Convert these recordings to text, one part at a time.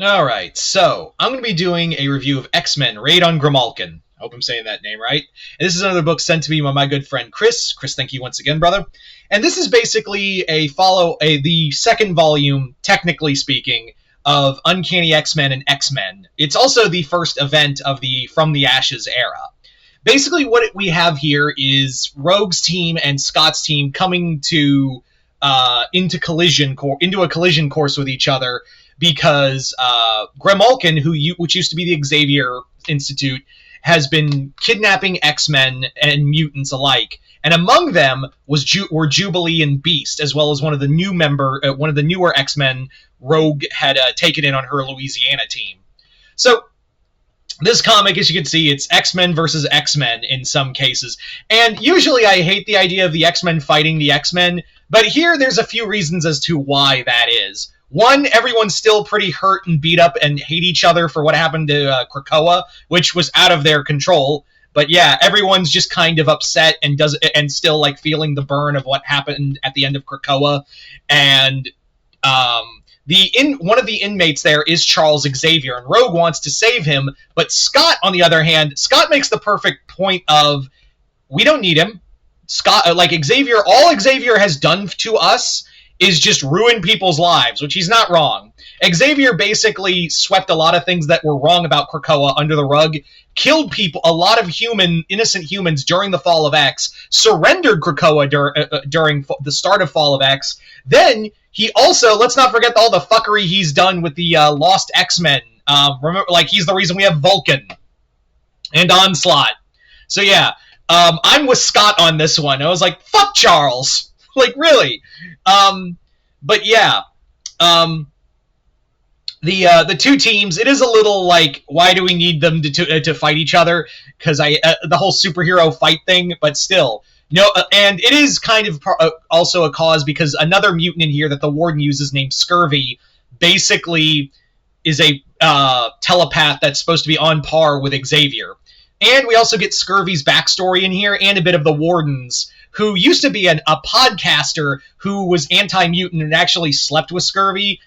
Alright, so I'm going to be doing a review of X-Men Raid on GrayMalkin. I hope I'm saying that name right. And this is another book sent to me by my good friend Chris. Chris, thank you once again, brother. And this is basically the second volume, technically speaking, of Uncanny X-Men and X-Men. It's also the first event of the From the Ashes era. Basically, what we have here is Rogue's team and Scott's team coming to into a collision course with each other because GrayMalkin, which used to be the Xavier Institute, has been kidnapping X-Men and mutants alike, and among them were Jubilee and Beast, as well as one of the newer X-Men Rogue had taken in on her Louisiana team. So this comic, as you can see, it's X-Men versus X-Men in some cases. And usually I hate the idea of the X-Men fighting the X-Men, but here there's a few reasons as to why that is. One, everyone's still pretty hurt and beat up and hate each other for what happened to Krakoa, which was out of their control. But yeah, everyone's just kind of upset and still like feeling the burn of what happened at the end of Krakoa. And one of the inmates there is Charles Xavier, and Rogue wants to save him, but Scott, on the other hand, Scott makes the perfect point of, we don't need him. Scott, like Xavier, all Xavier has done to us is just ruin people's lives, which he's not wrong. Xavier basically swept a lot of things that were wrong about Krakoa under the rug, killed people, a lot of innocent humans during the Fall of X, surrendered Krakoa during the start of Fall of X. Then he also, let's not forget all the fuckery he's done with the Lost X-Men. Remember, like, he's the reason we have Vulcan and Onslaught. So yeah, I'm with Scott on this one. I was like, fuck Charles. Like, really. But yeah, the two teams, it is a little like, why do we need them to fight each other? Because the whole superhero fight thing, but still. No, and it is kind of also a cause because another mutant in here that the Warden uses named Scurvy basically is a telepath that's supposed to be on par with Xavier. And we also get Scurvy's backstory in here and a bit of the Warden's, who used to be a podcaster who was anti-mutant and actually slept with Scurvy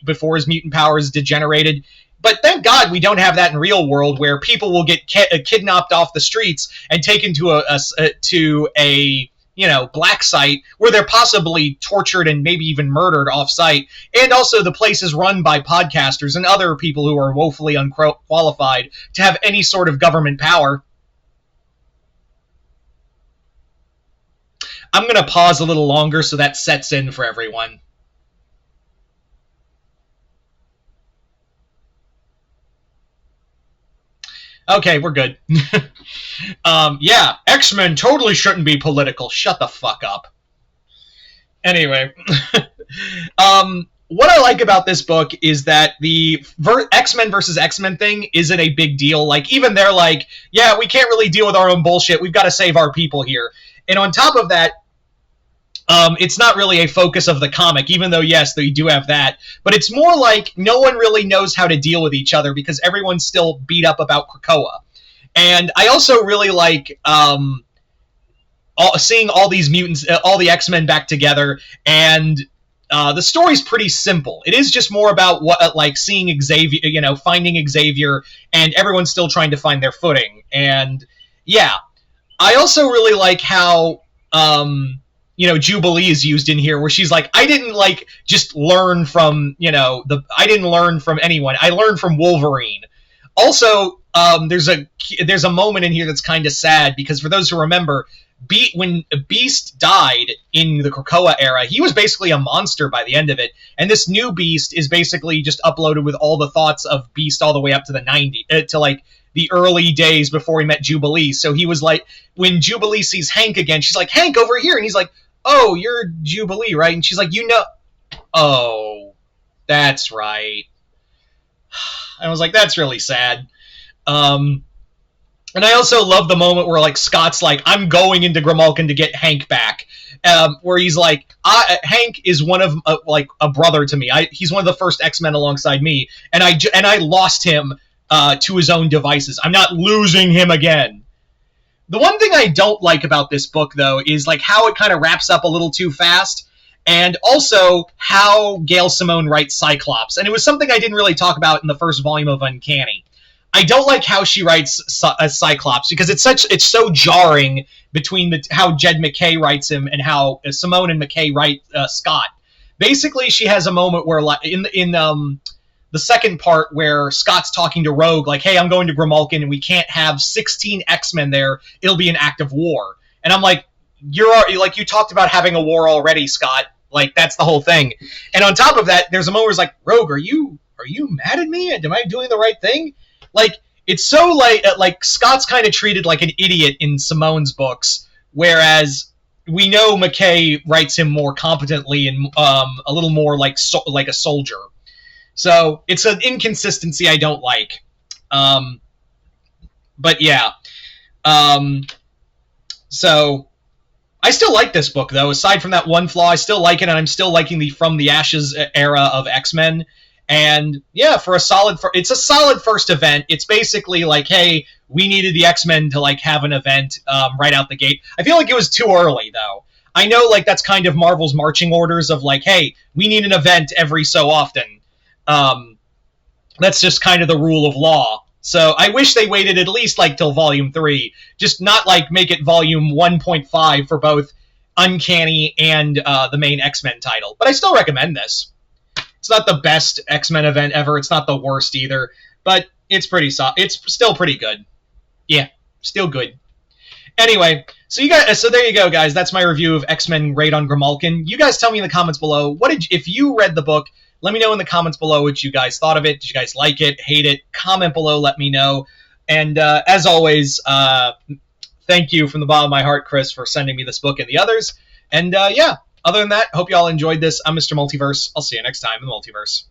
before his mutant powers degenerated. But thank God we don't have that in real world, where people will get kidnapped off the streets and taken to a black site where they're possibly tortured and maybe even murdered off-site. And also the place is run by podcasters and other people who are woefully unqualified to have any sort of government power. I'm going to pause a little longer so that sets in for everyone. Okay, we're good. Yeah, X-Men totally shouldn't be political. Shut the fuck up. Anyway, what I like about this book is that the X-Men versus X-Men thing isn't a big deal. Like, even they're like, yeah, we can't really deal with our own bullshit. We've got to save our people here. And on top of that, it's not really a focus of the comic, even though, yes, they do have that. But it's more like no one really knows how to deal with each other because everyone's still beat up about Krakoa. And I also really like seeing all these mutants, all the X-Men back together, and the story's pretty simple. It is just more about seeing Xavier, finding Xavier, and everyone's still trying to find their footing. And yeah, I also really like how Jubilee is used in here, where she's like, I didn't just learn from I didn't learn from anyone. I learned from Wolverine. Also, there's a moment in here that's kind of sad, because for those who remember, when Beast died in the Krakoa era, he was basically a monster by the end of it, and this new Beast is basically just uploaded with all the thoughts of Beast all the way up to the 90s, to the early days before he met Jubilee. So he was like, when Jubilee sees Hank again, she's like, Hank, over here, and he's like, oh, you're Jubilee, right? And she's like, oh, that's right. I was like, that's really sad. And I also love the moment where Scott's like, I'm going into GrayMalkin to get Hank back. Where he's like, Hank is one of a brother to me. He's one of the first X-Men alongside me, and I lost him to his own devices. I'm not losing him again. The one thing I don't like about this book, though, is how it kind of wraps up a little too fast. and also how Gail Simone writes Cyclops. And it was something I didn't really talk about in the first volume of Uncanny. I don't like how she writes Cyclops because it's so jarring between how Jed MacKay writes him and how Simone and MacKay write Scott. Basically, she has a moment where in the second part where Scott's talking to Rogue, like, hey, I'm going to Grimalkin and we can't have 16 X-Men there. It'll be an act of war. And I'm like, you talked about having a war already, Scott. Like, that's the whole thing. And on top of that, there's a moment where it's like, Rogue, are you mad at me? Am I doing the right thing? Like, it's so like Scott's kind of treated like an idiot in Simone's books, whereas we know MacKay writes him more competently and a little more like a soldier. So it's an inconsistency I don't like. But yeah. So I still like this book, though. Aside from that one flaw, I still like it, and I'm still liking the From the Ashes era of X-Men. And yeah, it's a solid first event. It's basically like, hey, we needed the X-Men to like have an event right out the gate. I feel like it was too early, though. I know like that's kind of Marvel's marching orders of like, hey, we need an event every so often. That's just kind of the rule of law. So I wish they waited at least like till volume 3, just not like make it volume 1.5 for both Uncanny and the main X-Men title. But I still recommend this. It's not the best X-Men event ever. It's not the worst either, but it's it's still pretty good. Yeah, still good. Anyway, so there you go, guys. That's my review of X-Men Raid on Grimalkin. You guys tell me in the comments below if you read the book. Let me know in the comments below what you guys thought of it. Did you guys like it, hate it? Comment below, let me know. And as always, thank you from the bottom of my heart, Chris, for sending me this book and the others. And yeah, other than that, hope you all enjoyed this. I'm Mr. Multiverse. I'll see you next time in the Multiverse.